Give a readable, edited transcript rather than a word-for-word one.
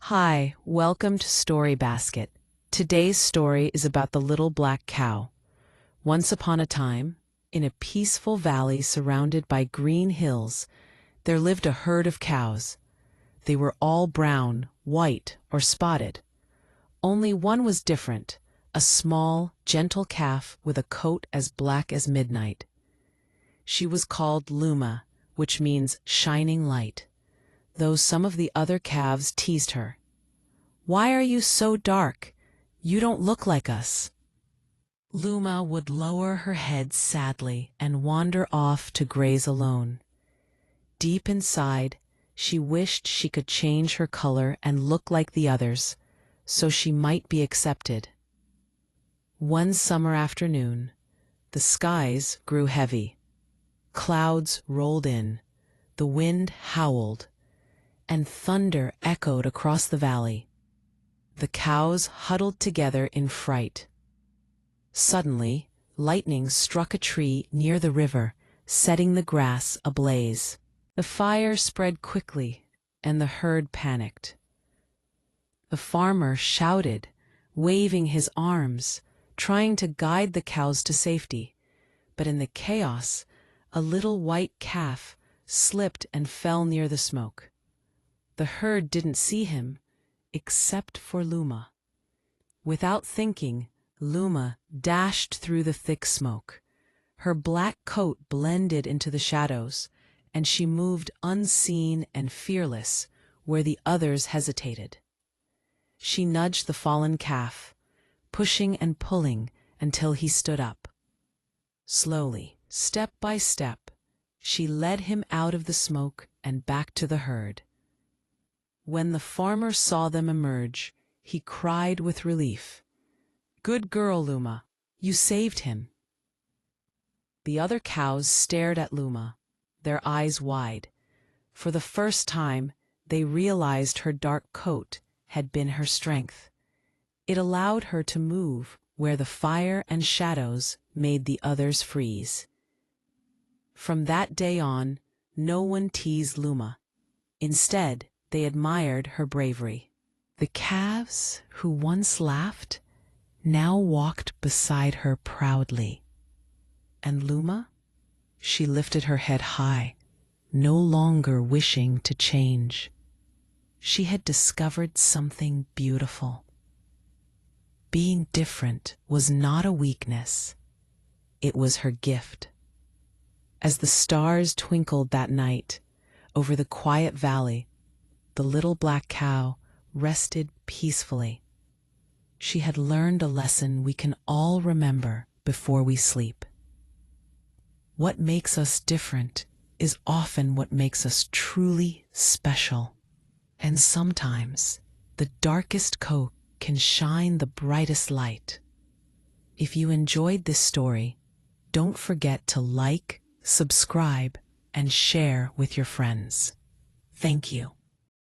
Hi, welcome to Story Basket. Today's story is about the little black cow. Once upon a time, in a peaceful valley surrounded by green hills, there lived a herd of cows. They were all brown, white, or spotted. Only one was different, a small, gentle calf with a coat as black as midnight. She was called Luma, which means shining light, though some of the other calves teased her. "Why are you so dark? You don't look like us." Luma would lower her head sadly and wander off to graze alone. Deep inside, she wished she could change her color and look like the others, so she might be accepted. One summer afternoon, the skies grew heavy. Clouds rolled in, the wind howled, and thunder echoed across the valley. The cows huddled together in fright. Suddenly, lightning struck a tree near the river, setting the grass ablaze. The fire spread quickly, and the herd panicked. The farmer shouted, waving his arms, trying to guide the cows to safety. But in the chaos, a little white calf slipped and fell near the smoke. The herd didn't see him, except for Luma. Without thinking, Luma dashed through the thick smoke. Her black coat blended into the shadows, and she moved unseen and fearless where the others hesitated. She nudged the fallen calf, pushing and pulling until he stood up. Slowly, step by step, she led him out of the smoke and back to the herd. When the farmer saw them emerge, he cried with relief, "Good girl, Luma, you saved him." The other cows stared at Luma, their eyes wide. For the first time, they realized her dark coat had been her strength. It allowed her to move where the fire and shadows made the others freeze. From that day on, no one teased Luma. Instead, they admired her bravery. The calves, who once laughed, now walked beside her proudly. And Luma? She lifted her head high, no longer wishing to change. She had discovered something beautiful. Being different was not a weakness. It was her gift. As the stars twinkled that night over the quiet valley, the little black cow rested peacefully. She had learned a lesson we can all remember before we sleep. What makes us different is often what makes us truly special. And sometimes the darkest coat can shine the brightest light. If you enjoyed this story, don't forget to like, subscribe, and share with your friends. Thank you.